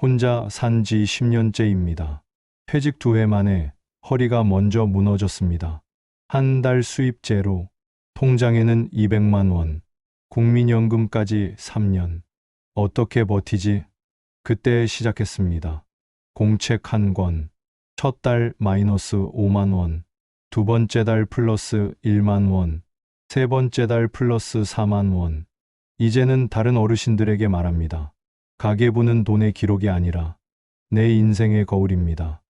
혼자 산 지 10년째입니다. 퇴직 2해 만에 허리가 먼저 무너졌습니다. 한 달 수입 제로, 통장에는 200만 원, 국민연금까지 3년. 어떻게 버티지? 그때 시작했습니다. 공책 한 권, 첫 달 마이너스 5만 원, 두 번째 달 플러스 1만 원, 세 번째 달 플러스 4만 원. 이제는 다른 어르신들에게 말합니다. 가계부는 돈의 기록이 아니라 내 인생의 거울입니다.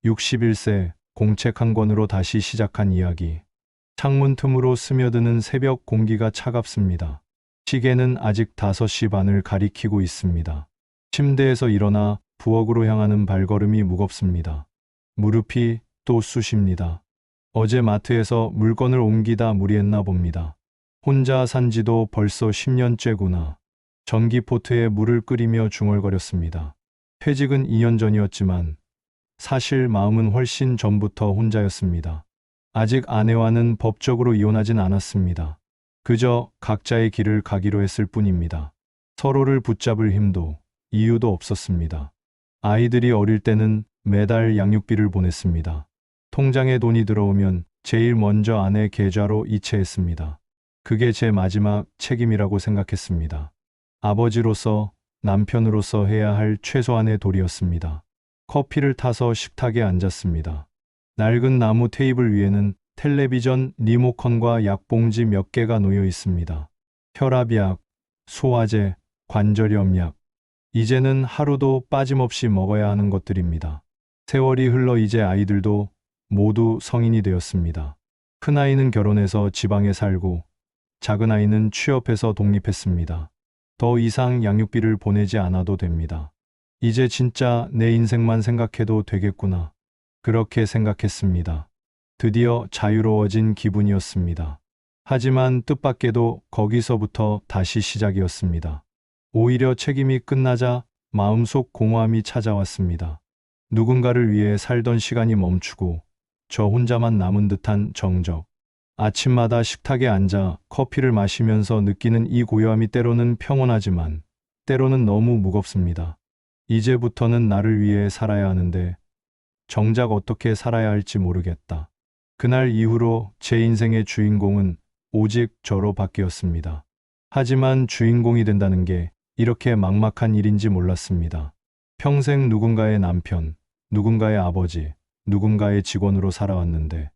61세 공책 한 권으로 다시 시작한 이야기. 창문 틈으로 스며드는 새벽 공기가 차갑습니다. 시계는 아직 5시 반을 가리키고 있습니다. 침대에서 일어나 부엌으로 향하는 발걸음이 무겁습니다. 무릎이 또 쑤십니다. 어제 마트에서 물건을 옮기다 무리했나 봅니다. 혼자 산 지도 벌써 10년째구나. 전기포트에 물을 끓이며 중얼거렸습니다. 퇴직은 2년 전이었지만 사실 마음은 훨씬 전부터 혼자였습니다. 아직 아내와는 법적으로 이혼하진 않았습니다. 그저 각자의 길을 가기로 했을 뿐입니다. 서로를 붙잡을 힘도 이유도 없었습니다. 아이들이 어릴 때는 매달 양육비를 보냈습니다. 통장에 돈이 들어오면 제일 먼저 아내 계좌로 이체했습니다. 그게 제 마지막 책임이라고 생각했습니다. 아버지로서, 남편으로서 해야 할 최소한의 도리였습니다. 커피를 타서 식탁에 앉았습니다. 낡은 나무 테이블 위에는 텔레비전 리모컨과 약봉지 몇 개가 놓여 있습니다. 혈압약, 소화제, 관절염약. 이제는 하루도 빠짐없이 먹어야 하는 것들입니다. 세월이 흘러 이제 아이들도 모두 성인이 되었습니다. 큰아이는 결혼해서 지방에 살고 작은아이는 취업해서 독립했습니다. 더 이상 양육비를 보내지 않아도 됩니다. 이제 진짜 내 인생만 생각해도 되겠구나. 그렇게 생각했습니다. 드디어 자유로워진 기분이었습니다. 하지만 뜻밖에도 거기서부터 다시 시작이었습니다. 오히려 책임이 끝나자 마음속 공허함이 찾아왔습니다. 누군가를 위해 살던 시간이 멈추고 저 혼자만 남은 듯한 정적. 아침마다 식탁에 앉아 커피를 마시면서 느끼는 이 고요함이 때로는 평온하지만 때로는 너무 무겁습니다. 이제부터는 나를 위해 살아야 하는데 정작 어떻게 살아야 할지 모르겠다. 그날 이후로 제 인생의 주인공은 오직 저로 바뀌었습니다. 하지만 주인공이 된다는 게 이렇게 막막한 일인지 몰랐습니다. 평생 누군가의 남편, 누군가의 아버지, 누군가의 직원으로 살아왔는데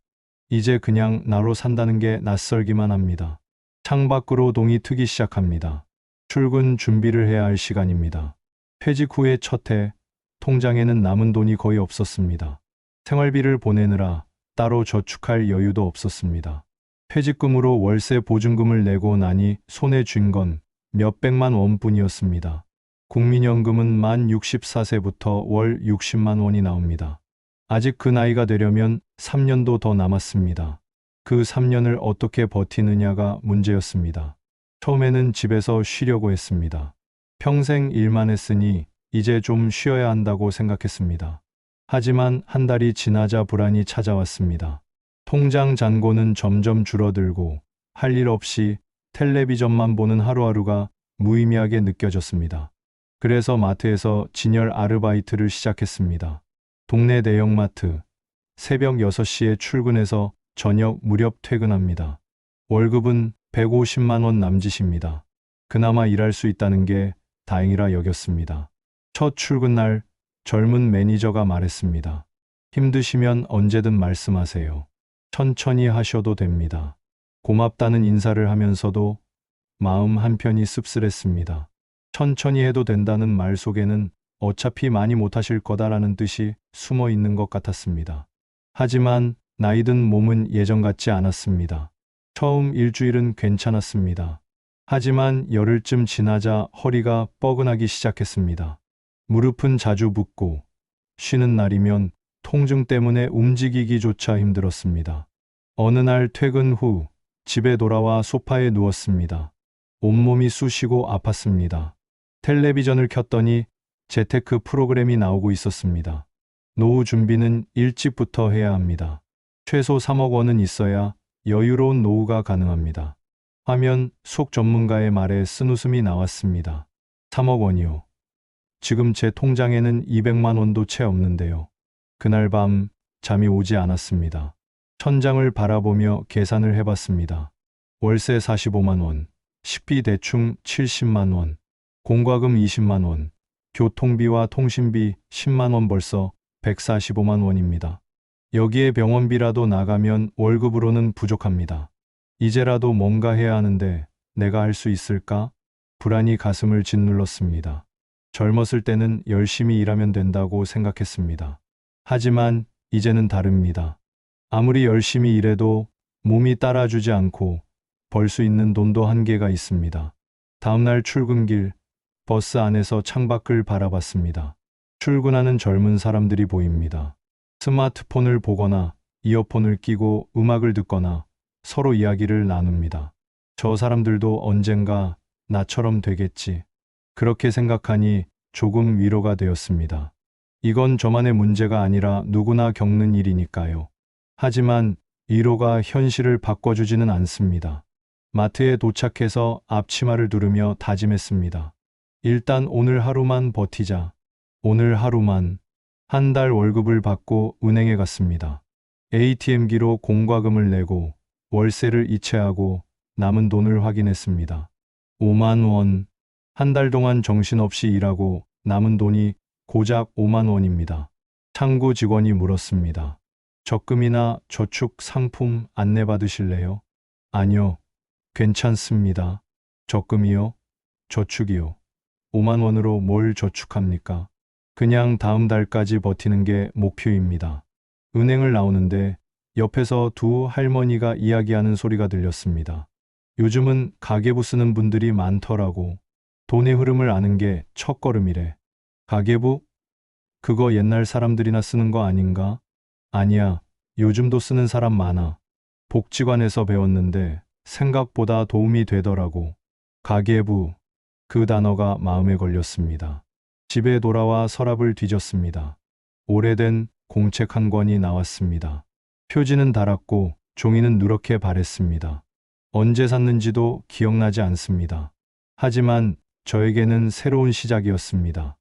이제 그냥 나로 산다는 게 낯설기만 합니다. 창밖으로 동이 트기 시작합니다. 출근 준비를 해야 할 시간입니다. 퇴직 후의 첫 해, 통장에는 남은 돈이 거의 없었습니다. 생활비를 보내느라 따로 저축할 여유도 없었습니다. 퇴직금으로 월세 보증금을 내고 나니 손에 쥔 건 몇백만 원뿐이었습니다. 국민연금은 만 64세부터 월 60만 원이 나옵니다. 아직 그 나이가 되려면 3년도 더 남았습니다. 그 3년을 어떻게 버티느냐가 문제였습니다. 처음에는 집에서 쉬려고 했습니다. 평생 일만 했으니 이제 좀 쉬어야 한다고 생각했습니다. 하지만 한 달이 지나자 불안이 찾아왔습니다. 통장 잔고는 점점 줄어들고 할 일 없이 텔레비전만 보는 하루하루가 무의미하게 느껴졌습니다. 그래서 마트에서 진열 아르바이트를 시작했습니다. 동네 대형마트, 새벽 6시에 출근해서 저녁 무렵 퇴근합니다. 월급은 150만 원 남짓입니다. 그나마 일할 수 있다는 게 다행이라 여겼습니다. 첫 출근 날 젊은 매니저가 말했습니다. 힘드시면 언제든 말씀하세요. 천천히 하셔도 됩니다. 고맙다는 인사를 하면서도 마음 한편이 씁쓸했습니다. 천천히 해도 된다는 말 속에는 어차피 많이 못하실 거다라는 뜻이 숨어 있는 것 같았습니다. 하지만 나이 든 몸은 예전 같지 않았습니다. 처음 일주일은 괜찮았습니다. 하지만 열흘쯤 지나자 허리가 뻐근하기 시작했습니다. 무릎은 자주 붓고 쉬는 날이면 통증 때문에 움직이기조차 힘들었습니다. 어느 날 퇴근 후 집에 돌아와 소파에 누웠습니다. 온몸이 쑤시고 아팠습니다. 텔레비전을 켰더니 재테크 프로그램이 나오고 있었습니다. 노후 준비는 일찍부터 해야 합니다. 최소 3억 원은 있어야 여유로운 노후가 가능합니다. 화면 속 전문가의 말에 쓴웃음이 나왔습니다. 3억 원이요. 지금 제 통장에는 200만 원도 채 없는데요. 그날 밤 잠이 오지 않았습니다. 천장을 바라보며 계산을 해봤습니다. 월세 45만 원, 식비 대충 70만 원, 공과금 20만 원, 교통비와 통신비 10만 원, 벌써 145만 원입니다. 여기에 병원비라도 나가면 월급으로는 부족합니다. 이제라도 뭔가 해야 하는데 내가 할 수 있을까? 불안이 가슴을 짓눌렀습니다. 젊었을 때는 열심히 일하면 된다고 생각했습니다. 하지만 이제는 다릅니다. 아무리 열심히 일해도 몸이 따라주지 않고 벌 수 있는 돈도 한계가 있습니다. 다음날 출근길, 버스 안에서 창밖을 바라봤습니다. 출근하는 젊은 사람들이 보입니다. 스마트폰을 보거나 이어폰을 끼고 음악을 듣거나 서로 이야기를 나눕니다. 저 사람들도 언젠가 나처럼 되겠지. 그렇게 생각하니 조금 위로가 되었습니다. 이건 저만의 문제가 아니라 누구나 겪는 일이니까요. 하지만 위로가 현실을 바꿔주지는 않습니다. 마트에 도착해서 앞치마를 두르며 다짐했습니다. 일단 오늘 하루만 버티자. 오늘 하루만. 한 달 월급을 받고 은행에 갔습니다. ATM기로 공과금을 내고 월세를 이체하고 남은 돈을 확인했습니다. 5만 원. 한 달 동안 정신없이 일하고 남은 돈이 고작 5만 원입니다. 창구 직원이 물었습니다. 적금이나 저축 상품 안내받으실래요? 아니요. 괜찮습니다. 적금이요? 저축이요? 5만 원으로 뭘 저축합니까? 그냥 다음 달까지 버티는 게 목표입니다. 은행을 나오는데 옆에서 두 할머니가 이야기하는 소리가 들렸습니다. 요즘은 가계부 쓰는 분들이 많더라고. 돈의 흐름을 아는 게 첫걸음이래. 가계부? 그거 옛날 사람들이나 쓰는 거 아닌가? 아니야. 요즘도 쓰는 사람 많아. 복지관에서 배웠는데 생각보다 도움이 되더라고. 가계부. 그 단어가 마음에 걸렸습니다. 집에 돌아와 서랍을 뒤졌습니다. 오래된 공책 한 권이 나왔습니다. 표지는 달았고 종이는 누렇게 바랬습니다. 언제 샀는지도 기억나지 않습니다. 하지만 저에게는 새로운 시작이었습니다.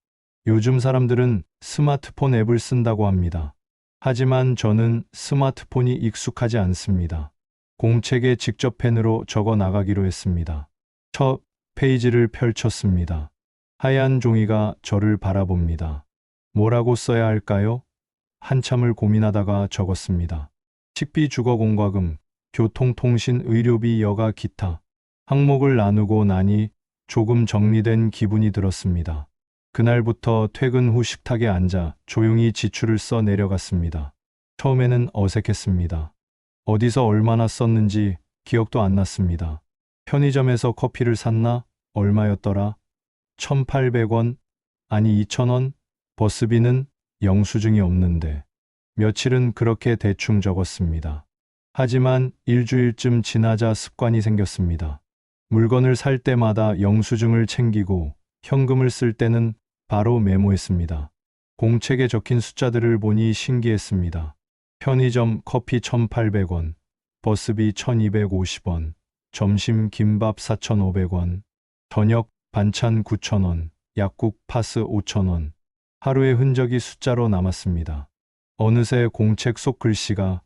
요즘 사람들은 스마트폰 앱을 쓴다고 합니다. 하지만 저는 스마트폰이 익숙하지 않습니다. 공책에 직접 펜으로 적어 나가기로 했습니다. 첫 페이지를 펼쳤습니다. 하얀 종이가 저를 바라봅니다. 뭐라고 써야 할까요? 한참을 고민하다가 적었습니다. 식비, 주거, 공과금, 교통, 통신, 의료비, 여가, 기타. 항목을 나누고 나니 조금 정리된 기분이 들었습니다. 그날부터 퇴근 후 식탁에 앉아 조용히 지출을 써 내려갔습니다. 처음에는 어색했습니다. 어디서 얼마나 썼는지 기억도 안 났습니다. 편의점에서 커피를 샀나? 얼마였더라? 1,800원? 아니 2,000원? 버스비는 영수증이 없는데. 며칠은 그렇게 대충 적었습니다. 하지만 일주일쯤 지나자 습관이 생겼습니다. 물건을 살 때마다 영수증을 챙기고 현금을 쓸 때는 바로 메모했습니다. 공책에 적힌 숫자들을 보니 신기했습니다. 편의점 커피 1,800원, 버스비 1,250원, 점심 김밥 4,500원, 저녁 반찬 9,000원, 약국 파스 5,000원. 하루의 흔적이 숫자로 남았습니다. 어느새 공책 속 글씨가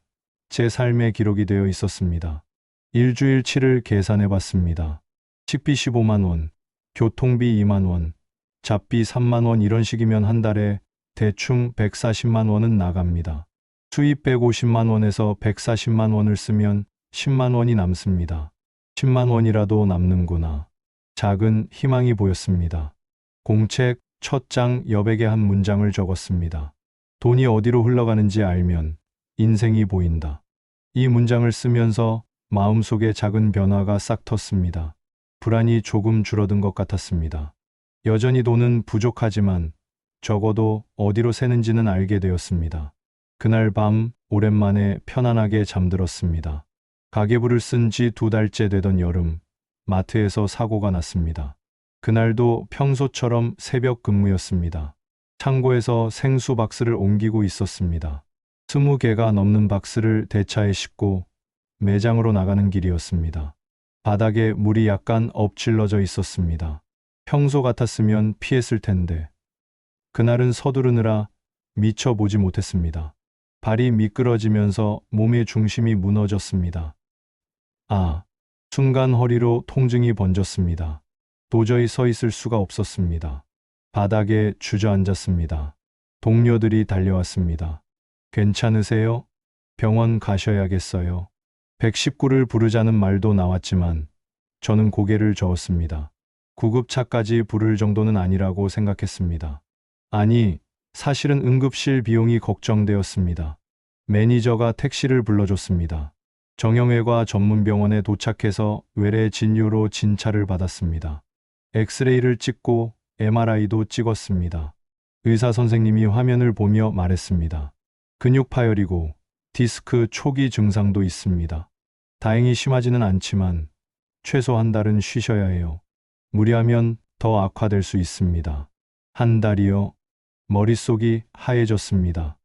제 삶의 기록이 되어 있었습니다. 일주일치를 계산해 봤습니다. 식비 15만 원, 교통비 2만 원, 잡비 3만 원. 이런 식이면 한 달에 대충 140만 원은 나갑니다. 수입 150만 원에서 140만 원을 쓰면 10만 원이 남습니다. 10만 원이라도 남는구나. 작은 희망이 보였습니다. 공책 첫 장 여백에 한 문장을 적었습니다. 돈이 어디로 흘러가는지 알면 인생이 보인다. 이 문장을 쓰면서 마음속에 작은 변화가 싹 텄습니다. 불안이 조금 줄어든 것 같았습니다. 여전히 돈은 부족하지만 적어도 어디로 새는지는 알게 되었습니다. 그날 밤 오랜만에 편안하게 잠들었습니다. 가계부를 쓴 지 2달째 되던 여름, 마트에서 사고가 났습니다. 그날도 평소처럼 새벽 근무였습니다. 창고에서 생수 박스를 옮기고 있었습니다. 20개가 넘는 박스를 대차에 싣고 매장으로 나가는 길이었습니다. 바닥에 물이 약간 엎질러져 있었습니다. 평소 같았으면 피했을 텐데 그날은 서두르느라 미처 보지 못했습니다. 발이 미끄러지면서 몸의 중심이 무너졌습니다. 아, 순간 허리로 통증이 번졌습니다. 도저히 서 있을 수가 없었습니다. 바닥에 주저앉았습니다. 동료들이 달려왔습니다. 괜찮으세요? 병원 가셔야겠어요. 119를 부르자는 말도 나왔지만 저는 고개를 저었습니다. 구급차까지 부를 정도는 아니라고 생각했습니다. 아니, 사실은 응급실 비용이 걱정되었습니다. 매니저가 택시를 불러줬습니다. 정형외과 전문병원에 도착해서 외래 진료로 진찰을 받았습니다. 엑스레이를 찍고 MRI도 찍었습니다. 의사 선생님이 화면을 보며 말했습니다. 근육 파열이고 디스크 초기 증상도 있습니다. 다행히 심하지는 않지만 최소 한 달은 쉬셔야 해요. 무리하면 더 악화될 수 있습니다. 한 달이요? 머릿속이 하얘졌습니다.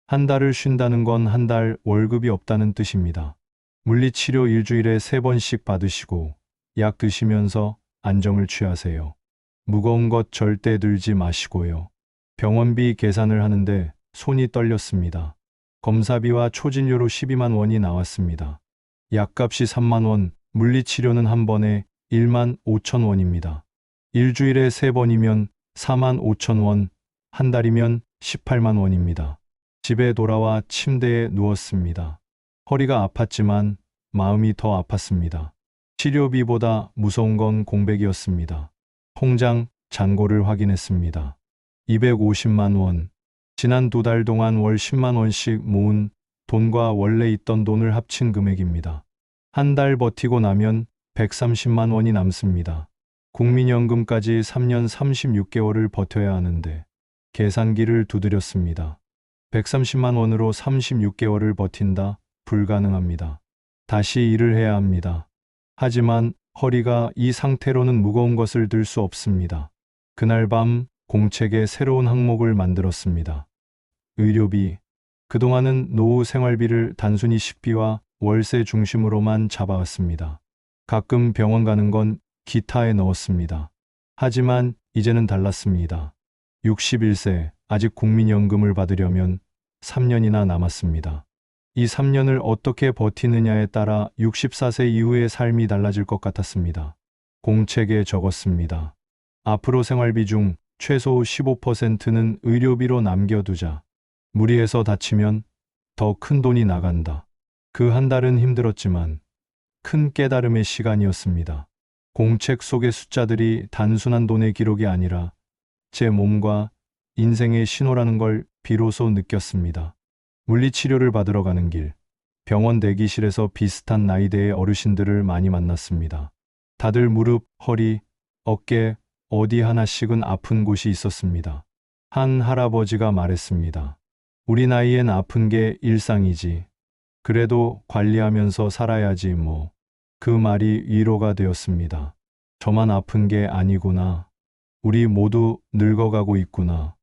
한 달을 쉰다는 건 한 달 월급이 없다는 뜻입니다. 물리치료 일주일에 3번씩 받으시고 약 드시면서 안정을 취하세요. 무거운 것 절대 들지 마시고요. 병원비 계산을 하는데 손이 떨렸습니다. 검사비와 초진료로 12만 원이 나왔습니다. 약값이 3만 원, 물리치료는 한 번에 1만 5천 원입니다. 일주일에 3번이면 4만 5천 원, 한 달이면 18만 원입니다. 집에 돌아와 침대에 누웠습니다. 허리가 아팠지만 마음이 더 아팠습니다. 치료비보다 무서운 건 공백이었습니다. 통장 잔고를 확인했습니다. 250만 원. 지난 2달 동안 월 10만 원씩 모은 돈과 원래 있던 돈을 합친 금액입니다. 한 달 버티고 나면 130만 원이 남습니다. 국민연금까지 3년 36개월을 버텨야 하는데 계산기를 두드렸습니다. 130만 원으로 36개월을 버틴다? 불가능합니다. 다시 일을 해야 합니다. 하지만 허리가 이 상태로는 무거운 것을 들 수 없습니다. 그날 밤 공책에 새로운 항목을 만들었습니다. 의료비. 그동안은 노후 생활비를 단순히 식비와 월세 중심으로만 잡아왔습니다. 가끔 병원 가는 건 기타에 넣었습니다. 하지만 이제는 달랐습니다. 61세, 아직 국민연금을 받으려면 3년이나 남았습니다. 이 3년을 어떻게 버티느냐에 따라 64세 이후의 삶이 달라질 것 같았습니다. 공책에 적었습니다. 앞으로 생활비 중 최소 15%는 의료비로 남겨두자. 무리해서 다치면 더 큰 돈이 나간다. 그 한 달은 힘들었지만 큰 깨달음의 시간이었습니다. 공책 속의 숫자들이 단순한 돈의 기록이 아니라 제 몸과 인생의 신호라는 걸 비로소 느꼈습니다. 물리치료를 받으러 가는 길, 병원 대기실에서 비슷한 나이대의 어르신들을 많이 만났습니다. 다들 무릎, 허리, 어깨, 어디 하나씩은 아픈 곳이 있었습니다. 한 할아버지가 말했습니다. 우리 나이엔 아픈 게 일상이지. 그래도 관리하면서 살아야지 뭐. 그 말이 위로가 되었습니다. 저만 아픈 게 아니구나. 우리 모두 늙어가고 있구나.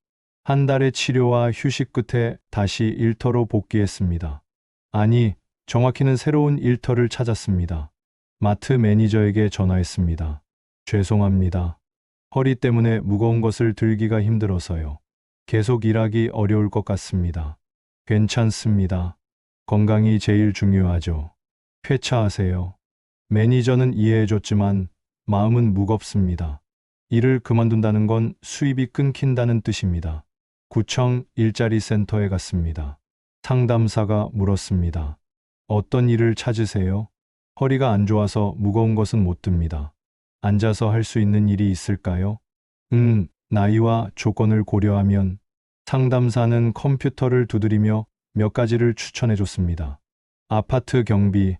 한 달의 치료와 휴식 끝에 다시 일터로 복귀했습니다. 아니, 정확히는 새로운 일터를 찾았습니다. 마트 매니저에게 전화했습니다. 죄송합니다. 허리 때문에 무거운 것을 들기가 힘들어서요. 계속 일하기 어려울 것 같습니다. 괜찮습니다. 건강이 제일 중요하죠. 쾌차하세요. 매니저는 이해해줬지만 마음은 무겁습니다. 일을 그만둔다는 건 수입이 끊긴다는 뜻입니다. 구청 일자리 센터에 갔습니다. 상담사가 물었습니다. 어떤 일을 찾으세요? 허리가 안 좋아서 무거운 것은 못 듭니다. 앉아서 할 수 있는 일이 있을까요? 나이와 조건을 고려하면. 상담사는 컴퓨터를 두드리며 몇 가지를 추천해 줬습니다. 아파트 경비,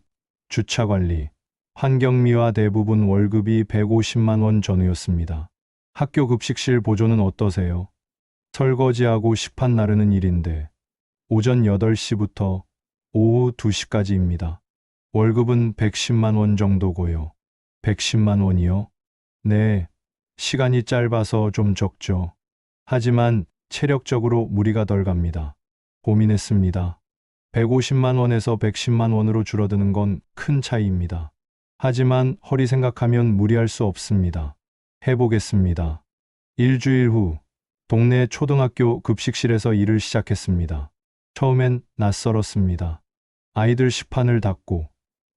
주차 관리, 환경미화. 대부분 월급이 150만 원 전후였습니다. 학교 급식실 보조는 어떠세요? 설거지하고 식판 나르는 일인데 오전 8시부터 오후 2시까지입니다. 월급은 110만 원 정도고요. 110만 원이요? 네, 시간이 짧아서 좀 적죠. 하지만 체력적으로 무리가 덜 갑니다. 고민했습니다. 150만 원에서 110만 원으로 줄어드는 건 큰 차이입니다. 하지만 허리 생각하면 무리할 수 없습니다. 해보겠습니다. 일주일 후 동네 초등학교 급식실에서 일을 시작했습니다. 처음엔 낯설었습니다. 아이들 식판을 닦고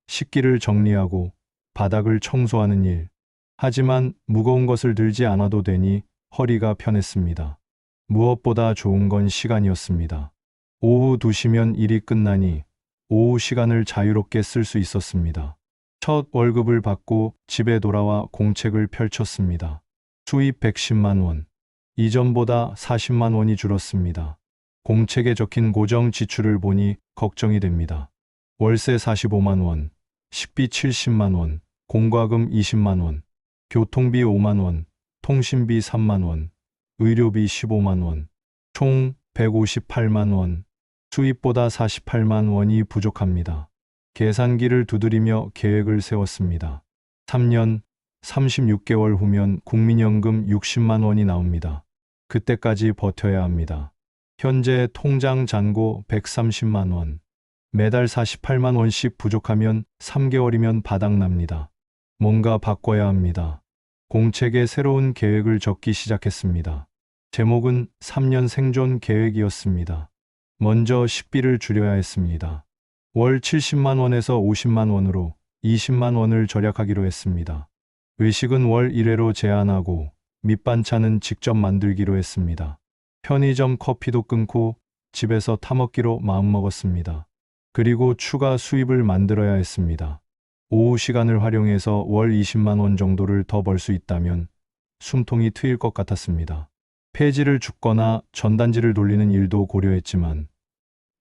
식기를 정리하고 바닥을 청소하는 일. 하지만 무거운 것을 들지 않아도 되니 허리가 편했습니다. 무엇보다 좋은 건 시간이었습니다. 오후 2시면 일이 끝나니 오후 시간을 자유롭게 쓸 수 있었습니다. 첫 월급을 받고 집에 돌아와 공책을 펼쳤습니다. 수입 110만 원. 이전보다 40만 원이 줄었습니다. 공책에 적힌 고정 지출을 보니 걱정이 됩니다. 월세 45만 원, 식비 70만 원, 공과금 20만 원, 교통비 5만 원, 통신비 3만 원, 의료비 15만 원, 총 158만 원. 수입보다 48만 원이 부족합니다. 계산기를 두드리며 계획을 세웠습니다. 3년, 36개월 후면 국민연금 60만 원이 나옵니다. 그때까지 버텨야 합니다. 현재 통장 잔고 130만 원. 매달 48만 원씩 부족하면 3개월이면 바닥납니다. 뭔가 바꿔야 합니다. 공책에 새로운 계획을 적기 시작했습니다. 제목은 3년 생존 계획이었습니다. 먼저 식비를 줄여야 했습니다. 월 70만 원에서 50만 원으로 20만 원을 절약하기로 했습니다. 외식은 월 1회로 제한하고 밑반찬은 직접 만들기로 했습니다. 편의점 커피도 끊고 집에서 타먹기로 마음먹었습니다. 그리고 추가 수입을 만들어야 했습니다. 오후 시간을 활용해서 월 20만 원 정도를 더 벌 수 있다면 숨통이 트일 것 같았습니다. 폐지를 줍거나 전단지를 돌리는 일도 고려했지만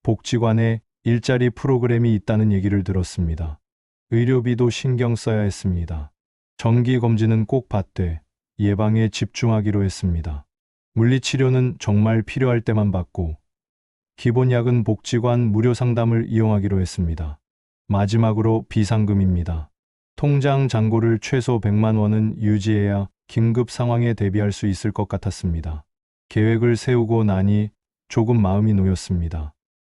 복지관에 일자리 프로그램이 있다는 얘기를 들었습니다. 의료비도 신경 써야 했습니다. 정기검진은 꼭 받되 예방에 집중하기로 했습니다. 물리치료는 정말 필요할 때만 받고 기본약은 복지관 무료 상담을 이용하기로 했습니다. 마지막으로 비상금입니다. 통장 잔고를 최소 100만 원은 유지해야 긴급 상황에 대비할 수 있을 것 같았습니다. 계획을 세우고 나니 조금 마음이 놓였습니다.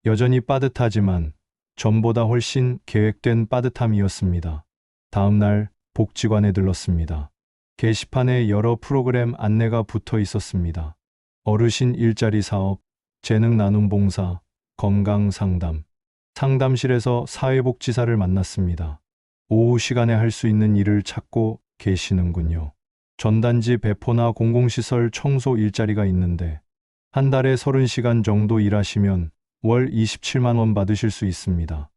여전히 빠듯하지만 전보다 훨씬 계획된 빠듯함이었습니다. 다음 날 복지관에 들렀습니다. 게시판에 여러 프로그램 안내가 붙어 있었습니다. 어르신 일자리 사업, 재능 나눔 봉사, 건강 상담. 상담실에서 사회복지사를 만났습니다. 오후 시간에 할 수 있는 일을 찾고 계시는군요. 전단지 배포나 공공시설 청소 일자리가 있는데 한 달에 30시간 정도 일하시면 월 27만 원 받으실 수 있습니다.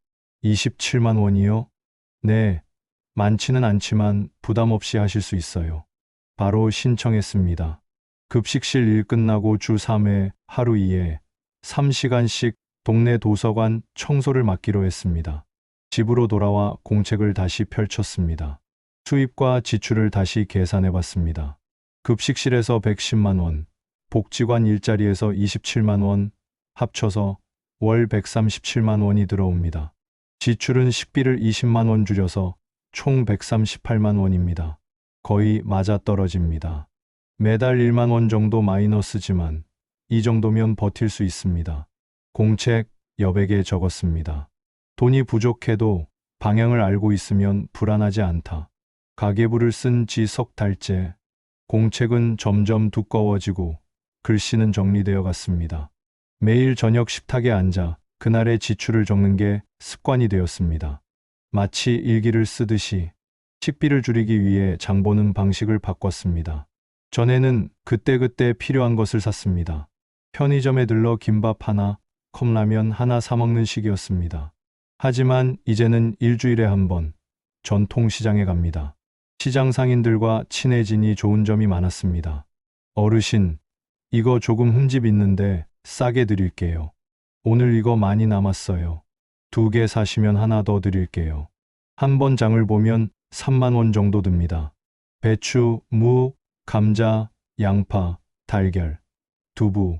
27만 원이요? 네, 많지는 않지만 부담 없이 하실 수 있어요. 바로 신청했습니다. 급식실 일 끝나고 주 3회, 하루 2회, 3시간씩 동네 도서관 청소를 맡기로 했습니다. 집으로 돌아와 공책을 다시 펼쳤습니다. 수입과 지출을 다시 계산해 봤습니다. 급식실에서 110만 원, 복지관 일자리에서 27만 원, 합쳐서 월 137만 원이 들어옵니다. 지출은 식비를 20만 원 줄여서 총 138만 원입니다. 거의 맞아떨어집니다. 매달 1만 원 정도 마이너스지만 이 정도면 버틸 수 있습니다. 공책 여백에 적었습니다. 돈이 부족해도 방향을 알고 있으면 불안하지 않다. 가계부를 쓴 지 석 달째. 공책은 점점 두꺼워지고 글씨는 정리되어 갔습니다. 매일 저녁 식탁에 앉아 그날의 지출을 적는 게 습관이 되었습니다. 마치 일기를 쓰듯이 식비를 줄이기 위해 장보는 방식을 바꿨습니다. 전에는 그때그때 필요한 것을 샀습니다. 편의점에 들러 김밥 하나, 컵라면 하나 사 먹는 식이었습니다. 하지만 이제는 일주일에 한 번 전통시장에 갑니다. 시장 상인들과 친해지니 좋은 점이 많았습니다. 어르신, 이거 조금 흠집 있는데 싸게 드릴게요. 오늘 이거 많이 남았어요. 2개 사시면 하나 더 드릴게요. 한 번 장을 보면 3만 원 정도 듭니다. 배추, 무, 감자, 양파, 달걀, 두부,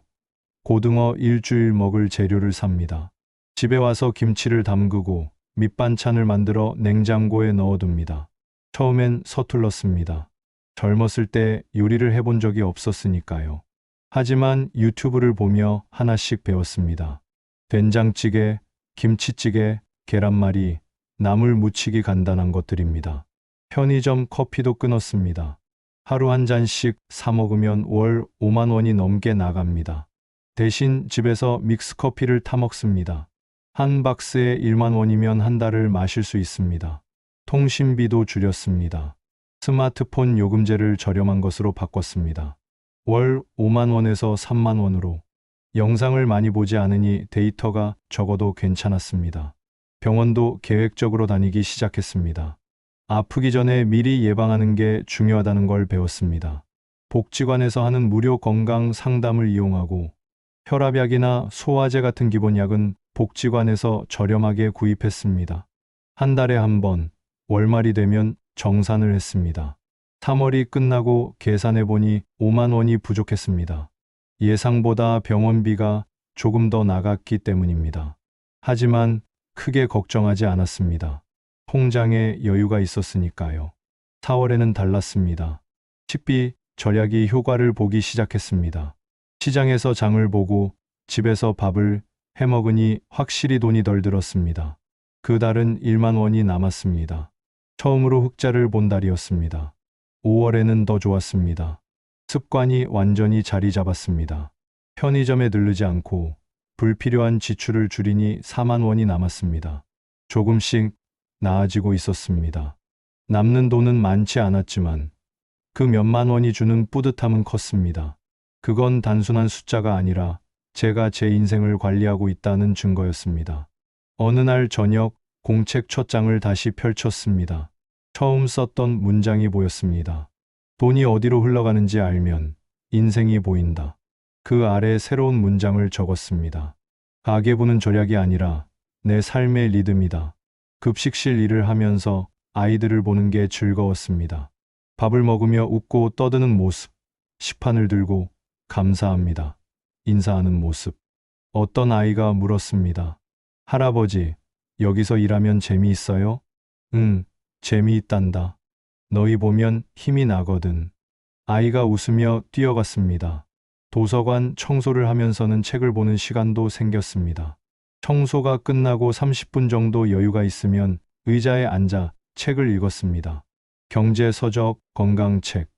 고등어 일주일 먹을 재료를 삽니다. 집에 와서 김치를 담그고 밑반찬을 만들어 냉장고에 넣어둡니다. 처음엔 서툴렀습니다. 젊었을 때 요리를 해본 적이 없었으니까요. 하지만 유튜브를 보며 하나씩 배웠습니다. 된장찌개, 김치찌개, 계란말이, 나물 무치기 간단한 것들입니다. 편의점 커피도 끊었습니다. 하루 한 잔씩 사 먹으면 월 5만 원이 넘게 나갑니다. 대신 집에서 믹스커피를 타 먹습니다. 한 박스에 1만 원이면 한 달을 마실 수 있습니다. 통신비도 줄였습니다. 스마트폰 요금제를 저렴한 것으로 바꿨습니다. 월 5만 원에서 3만 원으로. 영상을 많이 보지 않으니 데이터가 적어도 괜찮았습니다. 병원도 계획적으로 다니기 시작했습니다. 아프기 전에 미리 예방하는 게 중요하다는 걸 배웠습니다. 복지관에서 하는 무료 건강 상담을 이용하고 혈압약이나 소화제 같은 기본약은 복지관에서 저렴하게 구입했습니다. 한 달에 한 번, 월말이 되면 정산을 했습니다. 3월이 끝나고 계산해 보니 5만 원이 부족했습니다. 예상보다 병원비가 조금 더 나갔기 때문입니다. 하지만 크게 걱정하지 않았습니다. 통장에 여유가 있었으니까요. 4월에는 달랐습니다. 식비, 절약이 효과를 보기 시작했습니다. 시장에서 장을 보고 집에서 밥을 해 먹으니 확실히 돈이 덜 들었습니다. 그 달은 1만 원이 남았습니다. 처음으로 흑자를 본 달이었습니다. 5월에는 더 좋았습니다. 습관이 완전히 자리 잡았습니다. 편의점에 들르지 않고 불필요한 지출을 줄이니 4만 원이 남았습니다. 조금씩 나아지고 있었습니다. 남는 돈은 많지 않았지만 그 몇만 원이 주는 뿌듯함은 컸습니다. 그건 단순한 숫자가 아니라 제가 제 인생을 관리하고 있다는 증거였습니다. 어느 날 저녁 공책 첫 장을 다시 펼쳤습니다. 처음 썼던 문장이 보였습니다. 돈이 어디로 흘러가는지 알면 인생이 보인다. 그 아래 새로운 문장을 적었습니다. 가계부는 절약이 아니라 내 삶의 리듬이다. 급식실 일을 하면서 아이들을 보는 게 즐거웠습니다. 밥을 먹으며 웃고 떠드는 모습, 식판을 들고 감사합니다. 인사하는 모습. 어떤 아이가 물었습니다. 할아버지, 여기서 일하면 재미있어요? 응, 재미있단다. 너희 보면 힘이 나거든. 아이가 웃으며 뛰어갔습니다. 도서관 청소를 하면서는 책을 보는 시간도 생겼습니다. 청소가 끝나고 30분 정도 여유가 있으면 의자에 앉아 책을 읽었습니다. 경제 서적, 건강책,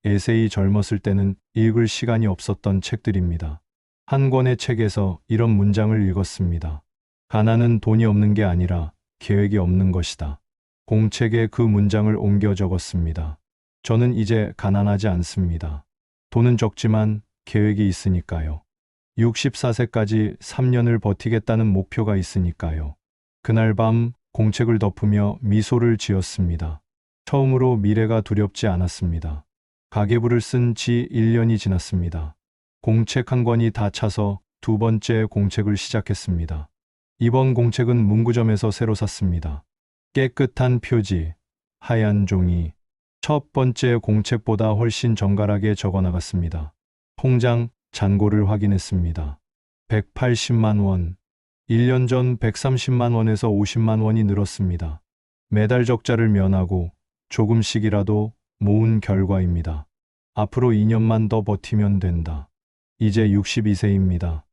에세이 젊었을 때는 읽을 시간이 없었던 책들입니다. 한 권의 책에서 이런 문장을 읽었습니다. 가난은 돈이 없는 게 아니라 계획이 없는 것이다. 공책에 그 문장을 옮겨 적었습니다. 저는 이제 가난하지 않습니다. 돈은 적지만 계획이 있으니까요. 64세까지 3년을 버티겠다는 목표가 있으니까요. 그날 밤 공책을 덮으며 미소를 지었습니다. 처음으로 미래가 두렵지 않았습니다. 가계부를 쓴 지 1년이 지났습니다. 공책 한 권이 다 차서 두 번째 공책을 시작했습니다. 이번 공책은 문구점에서 새로 샀습니다. 깨끗한 표지, 하얀 종이. 첫 번째 공책보다 훨씬 정갈하게 적어 나갔습니다. 통장 잔고를 확인했습니다. 180만 원. 1년 전 130만 원에서 50만 원이 늘었습니다. 매달 적자를 면하고 조금씩이라도 모은 결과입니다. 앞으로 2년만 더 버티면 된다. 이제 62세입니다.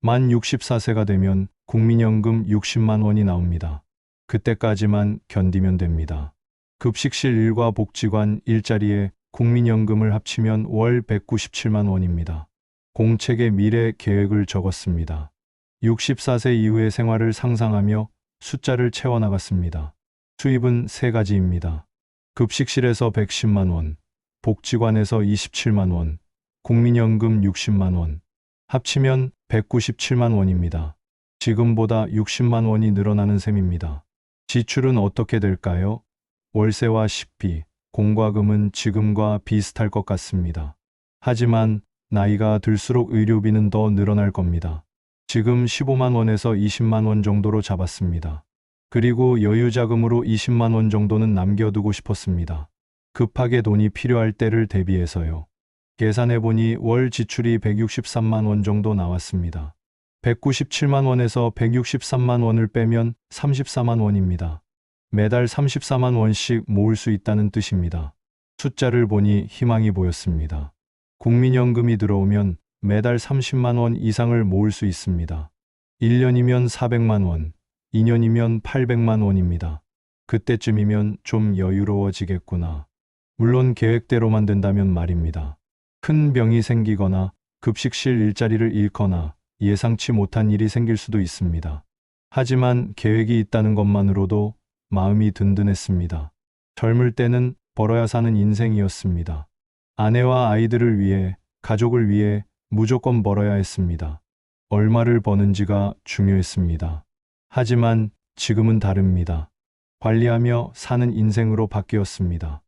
만 64세가 되면 국민연금 60만 원이 나옵니다. 그때까지만 견디면 됩니다. 급식실 일과 복지관 일자리에 국민연금을 합치면 월 197만 원입니다. 공책에 미래 계획을 적었습니다. 64세 이후의 생활을 상상하며 숫자를 채워나갔습니다. 수입은 세 가지입니다. 급식실에서 110만 원, 복지관에서 27만 원, 국민연금 60만 원. 합치면 197만 원입니다. 지금보다 60만 원이 늘어나는 셈입니다. 지출은 어떻게 될까요? 월세와 식비, 공과금은 지금과 비슷할 것 같습니다. 하지만 나이가 들수록 의료비는 더 늘어날 겁니다. 지금 15만 원에서 20만 원 정도로 잡았습니다. 그리고 여유자금으로 20만 원 정도는 남겨두고 싶었습니다. 급하게 돈이 필요할 때를 대비해서요. 계산해보니 월 지출이 163만 원 정도 나왔습니다. 197만 원에서 163만 원을 빼면 34만 원입니다. 매달 34만 원씩 모을 수 있다는 뜻입니다. 숫자를 보니 희망이 보였습니다. 국민연금이 들어오면 매달 30만 원 이상을 모을 수 있습니다. 1년이면 400만 원, 2년이면 800만 원입니다. 그때쯤이면 좀 여유로워지겠구나. 물론 계획대로만 된다면 말입니다. 큰 병이 생기거나 급식실 일자리를 잃거나 예상치 못한 일이 생길 수도 있습니다. 하지만 계획이 있다는 것만으로도 마음이 든든했습니다. 젊을 때는 벌어야 사는 인생이었습니다. 아내와 아이들을 위해, 가족을 위해 무조건 벌어야 했습니다. 얼마를 버는지가 중요했습니다. 하지만 지금은 다릅니다. 관리하며 사는 인생으로 바뀌었습니다.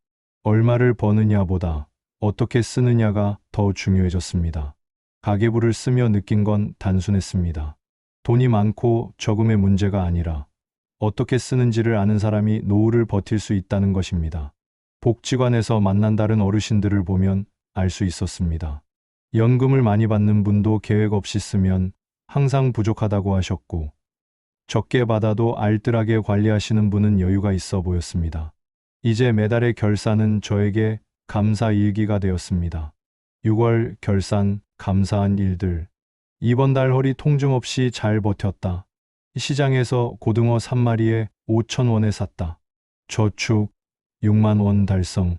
얼마를 버느냐보다 어떻게 쓰느냐가 더 중요해졌습니다. 가계부를 쓰며 느낀 건 단순했습니다. 돈이 많고 적음의 문제가 아니라 어떻게 쓰는지를 아는 사람이 노후를 버틸 수 있다는 것입니다. 복지관에서 만난 다른 어르신들을 보면 알 수 있었습니다. 연금을 많이 받는 분도 계획 없이 쓰면 항상 부족하다고 하셨고, 적게 받아도 알뜰하게 관리하시는 분은 여유가 있어 보였습니다. 이제 매달의 결산은 저에게 감사 일기가 되었습니다. 6월 결산, 감사한 일들. 이번 달 허리 통증 없이 잘 버텼다. 시장에서 고등어 3마리에 5,000원에 샀다. 저축 6만 원 달성.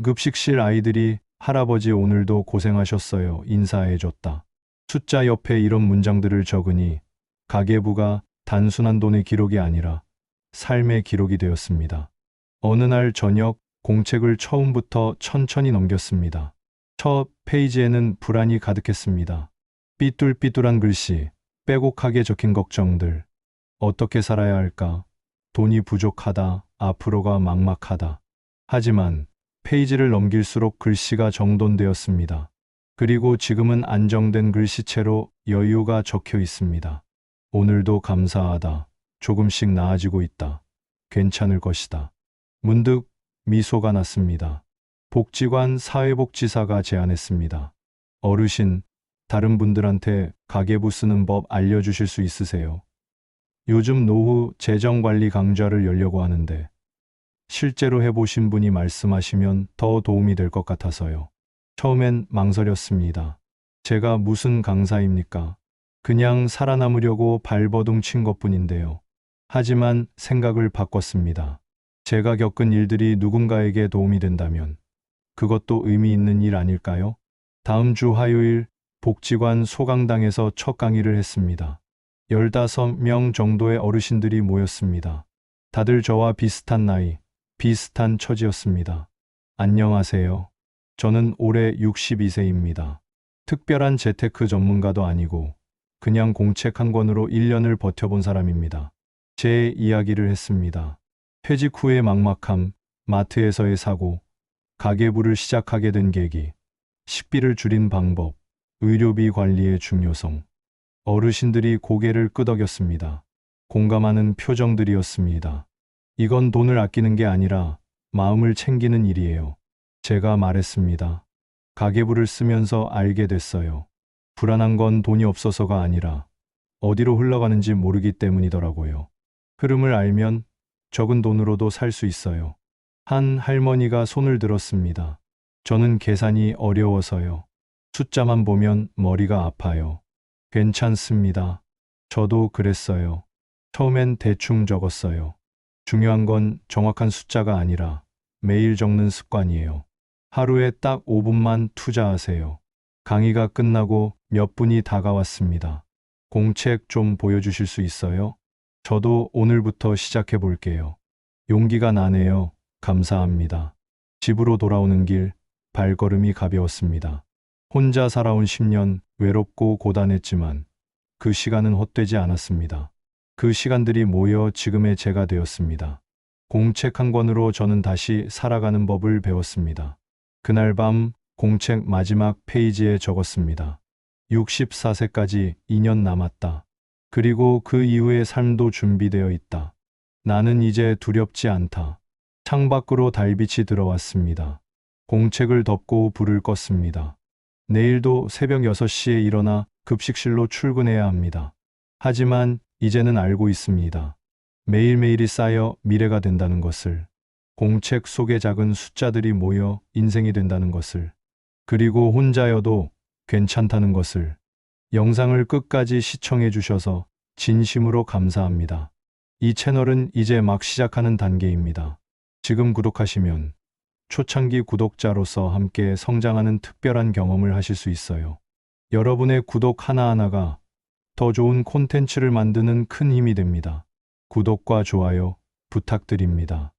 급식실 아이들이 할아버지 오늘도 고생하셨어요. 인사해줬다. 숫자 옆에 이런 문장들을 적으니 가계부가 단순한 돈의 기록이 아니라 삶의 기록이 되었습니다. 어느 날 저녁 공책을 처음부터 천천히 넘겼습니다. 첫 페이지에는 불안이 가득했습니다. 삐뚤삐뚤한 글씨, 빼곡하게 적힌 걱정들. 어떻게 살아야 할까? 돈이 부족하다. 앞으로가 막막하다. 하지만 페이지를 넘길수록 글씨가 정돈되었습니다. 그리고 지금은 안정된 글씨체로 여유가 적혀 있습니다. 오늘도 감사하다. 조금씩 나아지고 있다. 괜찮을 것이다. 문득 미소가 났습니다. 복지관 사회복지사가 제안했습니다. 어르신, 다른 분들한테 가계부 쓰는 법 알려주실 수 있으세요? 요즘 노후 재정관리 강좌를 열려고 하는데 실제로 해보신 분이 말씀하시면 더 도움이 될 것 같아서요. 처음엔 망설였습니다. 제가 무슨 강사입니까? 그냥 살아남으려고 발버둥 친 것뿐인데요. 하지만 생각을 바꿨습니다. 제가 겪은 일들이 누군가에게 도움이 된다면 그것도 의미 있는 일 아닐까요? 다음 주 화요일 복지관 소강당에서 첫 강의를 했습니다. 15명 정도의 어르신들이 모였습니다. 다들 저와 비슷한 나이, 비슷한 처지였습니다. 안녕하세요. 저는 올해 62세입니다. 특별한 재테크 전문가도 아니고 그냥 공책 한 권으로 1년을 버텨본 사람입니다. 제 이야기를 했습니다. 퇴직 후의 막막함, 마트에서의 사고, 가계부를 시작하게 된 계기, 식비를 줄인 방법, 의료비 관리의 중요성. 어르신들이 고개를 끄덕였습니다. 공감하는 표정들이었습니다. 이건 돈을 아끼는 게 아니라 마음을 챙기는 일이에요. 제가 말했습니다. 가계부를 쓰면서 알게 됐어요. 불안한 건 돈이 없어서가 아니라 어디로 흘러가는지 모르기 때문이더라고요. 흐름을 알면 적은 돈으로도 살 수 있어요. 한 할머니가 손을 들었습니다. 저는 계산이 어려워서요. 숫자만 보면 머리가 아파요. 괜찮습니다. 저도 그랬어요. 처음엔 대충 적었어요. 중요한 건 정확한 숫자가 아니라 매일 적는 습관이에요. 하루에 딱 5분만 투자하세요. 강의가 끝나고 몇 분이 다가왔습니다. 공책 좀 보여주실 수 있어요? 저도 오늘부터 시작해 볼게요. 용기가 나네요. 감사합니다. 집으로 돌아오는 길, 발걸음이 가벼웠습니다. 혼자 살아온 10년, 외롭고 고단했지만 그 시간은 헛되지 않았습니다. 그 시간들이 모여 지금의 제가 되었습니다. 공책 한 권으로 저는 다시 살아가는 법을 배웠습니다. 그날 밤 공책 마지막 페이지에 적었습니다. 64세까지 2년 남았다. 그리고 그 이후의 삶도 준비되어 있다. 나는 이제 두렵지 않다. 창밖으로 달빛이 들어왔습니다. 공책을 덮고 불을 껐습니다. 내일도 새벽 6시에 일어나 급식실로 출근해야 합니다. 하지만 이제는 알고 있습니다. 매일매일이 쌓여 미래가 된다는 것을, 공책 속의 작은 숫자들이 모여 인생이 된다는 것을, 그리고 혼자여도 괜찮다는 것을. 영상을 끝까지 시청해 주셔서 진심으로 감사합니다. 이 채널은 이제 막 시작하는 단계입니다. 지금 구독하시면 초창기 구독자로서 함께 성장하는 특별한 경험을 하실 수 있어요. 여러분의 구독 하나하나가 더 좋은 콘텐츠를 만드는 큰 힘이 됩니다. 구독과 좋아요 부탁드립니다.